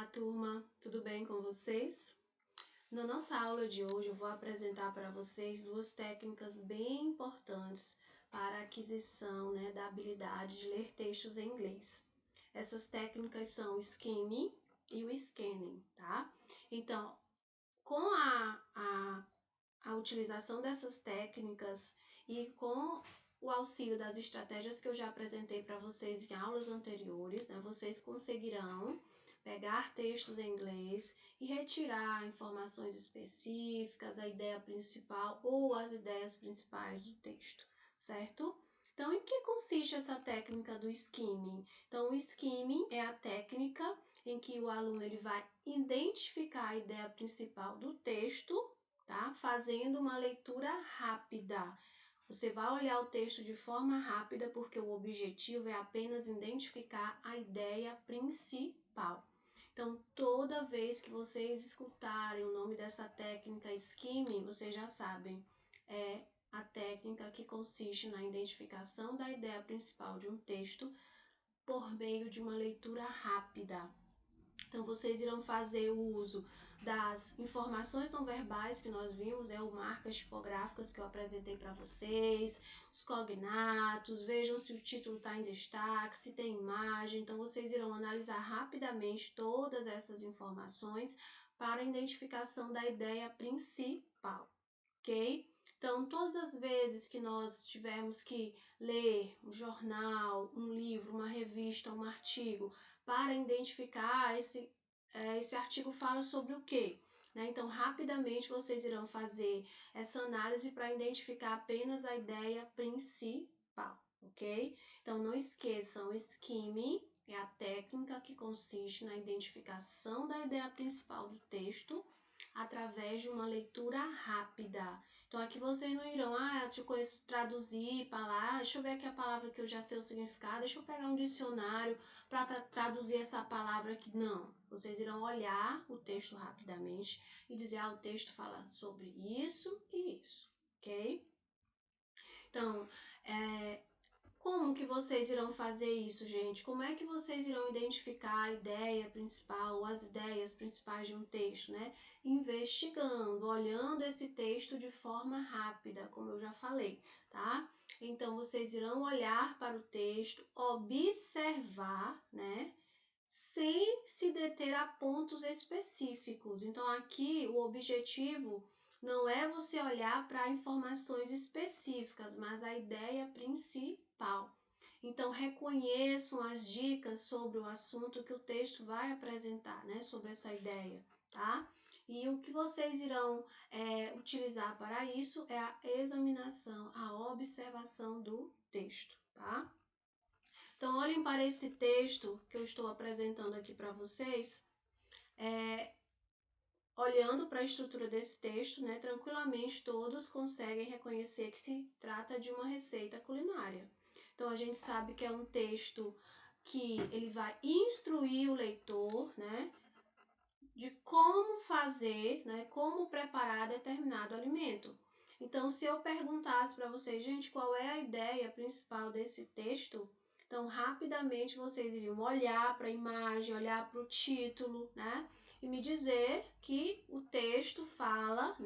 Olá, turma, tudo bem com vocês? Na nossa aula de hoje, eu vou apresentar para vocês duas técnicas bem importantes para a aquisição, da habilidade de ler textos em inglês. Essas técnicas são o skimming e o scanning, tá? Então, com a utilização dessas técnicas e com o auxílio das estratégias que eu já apresentei para vocês em aulas anteriores, vocês conseguirão pegar textos em inglês e retirar informações específicas, a ideia principal ou as ideias principais do texto, certo? Então, em que consiste essa técnica do skimming? Então, o skimming é a técnica em que o aluno ele vai identificar a ideia principal do texto, tá? Fazendo uma leitura rápida. Você vai olhar o texto de forma rápida porque o objetivo é apenas identificar a ideia principal. Então, toda vez que vocês escutarem o nome dessa técnica skimming, vocês já sabem, é a técnica que consiste na identificação da ideia principal de um texto por meio de uma leitura rápida. Então, vocês irão fazer o uso das informações não verbais que nós vimos, marcas tipográficas que eu apresentei para vocês, os cognatos, vejam se o título está em destaque, se tem imagem. Então, vocês irão analisar rapidamente todas essas informações para a identificação da ideia principal, ok? Então, todas as vezes que nós tivermos que ler um jornal, um livro, uma revista, um artigo, para identificar esse artigo fala sobre o quê? Então, rapidamente vocês irão fazer essa análise para identificar apenas a ideia principal, ok? Então, não esqueçam, o skimming é a técnica que consiste na identificação da ideia principal do texto através de uma leitura rápida. Então, aqui vocês não irão, traduzir palavras, deixa eu ver aqui a palavra que eu já sei o significado, deixa eu pegar um dicionário para traduzir essa palavra aqui. Não, vocês irão olhar o texto rapidamente e dizer, o texto fala sobre isso e isso, ok? Então, como que vocês irão fazer isso, gente? Como é que vocês irão identificar a ideia principal ou as ideias principais de um texto, Investigando, olhando esse texto de forma rápida, como eu já falei, tá? Então, vocês irão olhar para o texto, observar, sem se deter a pontos específicos. Então, aqui o objetivo não é você olhar para informações específicas, mas a ideia principal. Então, reconheçam as dicas sobre o assunto que o texto vai apresentar, sobre essa ideia, tá? E o que vocês irão utilizar para isso é a examinação, a observação do texto, tá? Então, olhem para esse texto que eu estou apresentando aqui para vocês. Olhando para a estrutura desse texto, tranquilamente todos conseguem reconhecer que se trata de uma receita culinária. Então, a gente sabe que é um texto que ele vai instruir o leitor, de como fazer, como preparar determinado alimento. Então, se eu perguntasse para vocês, gente, qual é a ideia principal desse texto? Então, rapidamente vocês iriam olhar para a imagem, olhar para o título, e me dizer que o texto fala,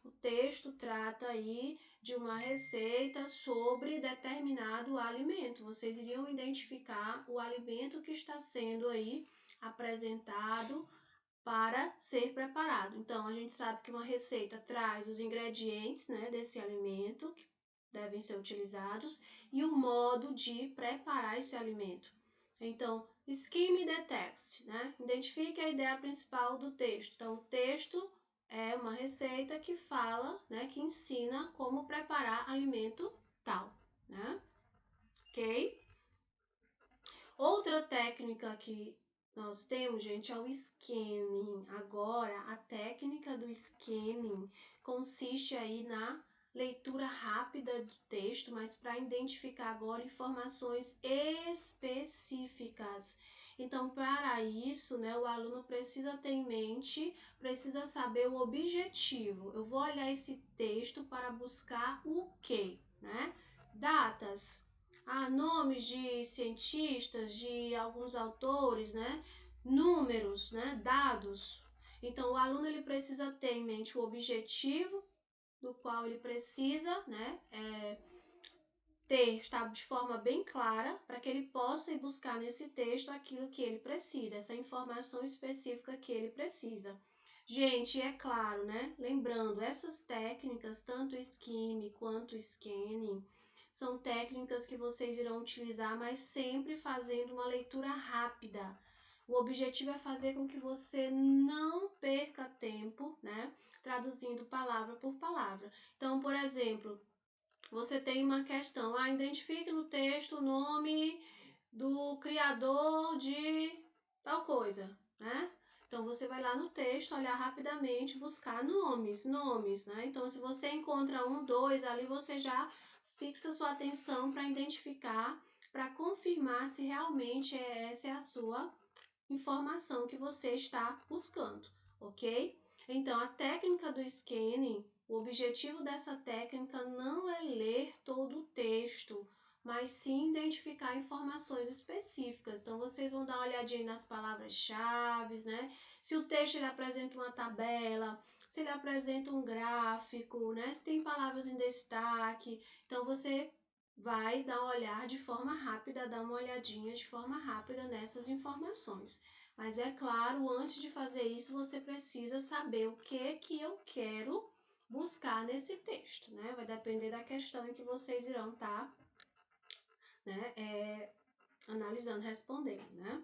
o texto trata aí de uma receita sobre determinado alimento. Vocês iriam identificar o alimento que está sendo aí apresentado para ser preparado. Então, a gente sabe que uma receita traz os ingredientes, desse alimento que devem ser utilizados e o modo de preparar esse alimento. Então, skim the text, Identifique a ideia principal do texto. Então, o texto é uma receita que fala, que ensina como preparar alimento tal, Ok? Outra técnica que nós temos, gente, é o scanning. Agora, a técnica do scanning consiste aí na leitura rápida do texto, mas para identificar agora informações específicas. Então, para isso, o aluno precisa ter em mente, precisa saber o objetivo. Eu vou olhar esse texto para buscar o quê? Datas, nomes de cientistas, de alguns autores, números, né, dados. Então, o aluno ele precisa ter em mente o objetivo do qual ele precisa, né, estar de forma bem clara para que ele possa ir buscar nesse texto aquilo que ele precisa, essa informação específica que ele precisa. Gente, é claro, né? Lembrando, essas técnicas, tanto o skimming quanto o scanning, são técnicas que vocês irão utilizar, mas sempre fazendo uma leitura rápida. O objetivo é fazer com que você não perca tempo, né? Traduzindo palavra por palavra. Então, por exemplo, você tem uma questão, identifique no texto o nome do criador de tal coisa, né? Então você vai lá no texto, olhar rapidamente, buscar nomes, né? Então se você encontra um, dois, ali você já fixa sua atenção para identificar, para confirmar se realmente essa é a sua informação que você está buscando, ok? Então, a técnica do scanning, o objetivo dessa técnica não é ler todo o texto, mas sim identificar informações específicas. Então, vocês vão dar uma olhadinha nas palavras-chave, né? Se o texto ele apresenta uma tabela, se ele apresenta um gráfico, né? Se tem palavras em destaque. Então, você vai dar uma olhar de forma rápida, dar uma olhadinha de forma rápida nessas informações. Mas é claro, antes de fazer isso, você precisa saber o que eu quero buscar nesse texto, né? Vai depender da questão em que vocês irão estar, né, analisando, respondendo, né?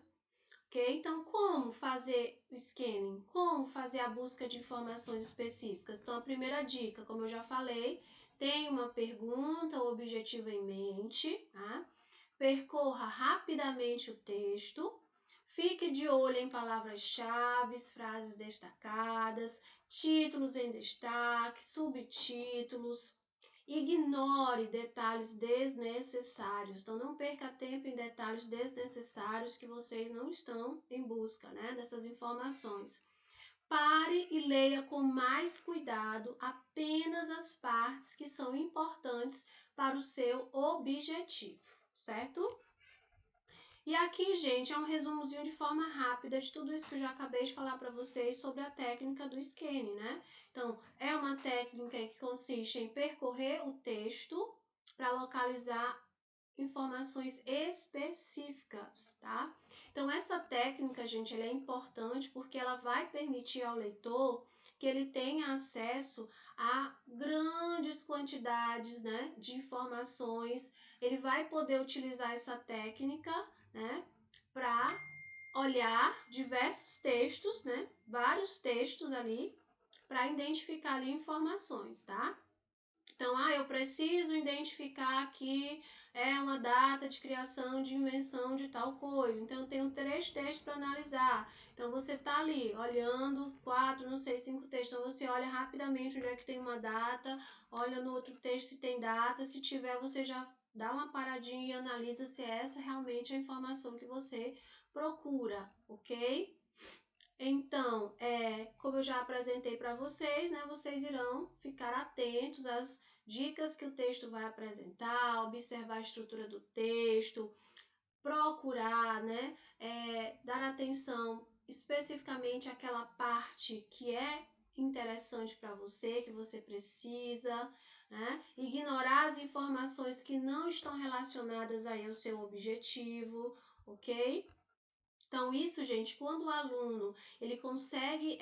Ok? Então, como fazer o scanning? Como fazer a busca de informações específicas? Então, a primeira dica, como eu já falei, tem uma pergunta, o objetivo em mente, tá? Percorra rapidamente o texto, fique de olho em palavras-chave, frases destacadas, títulos em destaque, subtítulos. Ignore detalhes desnecessários. Então, não perca tempo em detalhes desnecessários que vocês não estão em busca, né, dessas informações. Pare e leia com mais cuidado apenas as partes que são importantes para o seu objetivo, certo? E aqui, gente, é um resumozinho de forma rápida de tudo isso que eu já acabei de falar para vocês sobre a técnica do scanning, né? Então, é uma técnica que consiste em percorrer o texto para localizar informações específicas, tá? Então, essa técnica, gente, ela é importante porque ela vai permitir ao leitor que ele tenha acesso a grandes quantidades, né, de informações. Ele vai poder utilizar essa técnica, né, para olhar diversos textos, né, vários textos ali, para identificar ali informações, tá? Então, eu preciso identificar que é uma data de criação, de invenção de tal coisa. Então, eu tenho 3 textos para analisar. Então, você está ali olhando 4, não sei, 5 textos. Então, você olha rapidamente onde é que tem uma data, olha no outro texto se tem data. Se tiver, você já dá uma paradinha e analisa se é essa realmente a informação que você procura, ok? Então, como eu já apresentei para vocês, né, vocês irão ficar atentos às dicas que o texto vai apresentar, observar a estrutura do texto, procurar, né, dar atenção especificamente àquela parte que é interessante para você, que você precisa, né, ignorar as informações que não estão relacionadas aí ao seu objetivo, ok? Então, isso, gente, quando o aluno ele consegue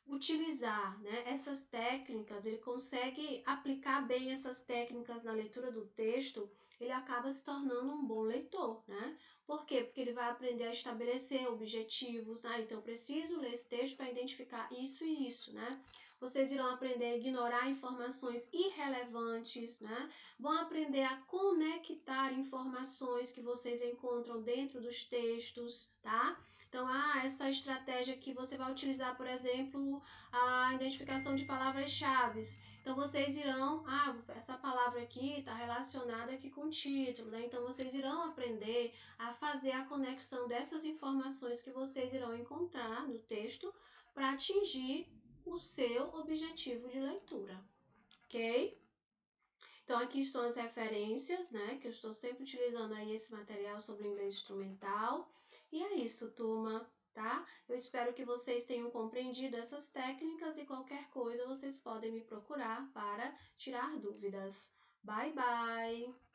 utilizar, né, essas técnicas, ele consegue aplicar bem essas técnicas na leitura do texto, ele acaba se tornando um bom leitor, né? Por quê? Porque ele vai aprender a estabelecer objetivos. Então eu preciso ler esse texto para identificar isso e isso, né? Vocês irão aprender a ignorar informações irrelevantes, né? Vão aprender a conectar informações que vocês encontram dentro dos textos, tá? Então, essa estratégia que você vai utilizar, por exemplo, a identificação de palavras-chave. Então, vocês irão, essa palavra aqui está relacionada aqui com o título, né? Então, vocês irão aprender a fazer a conexão dessas informações que vocês irão encontrar no texto para atingir o seu objetivo de leitura, ok? Então, aqui estão as referências, né? Que eu estou sempre utilizando aí esse material sobre inglês instrumental. E é isso, turma, tá? Eu espero que vocês tenham compreendido essas técnicas e qualquer coisa vocês podem me procurar para tirar dúvidas. Bye, bye!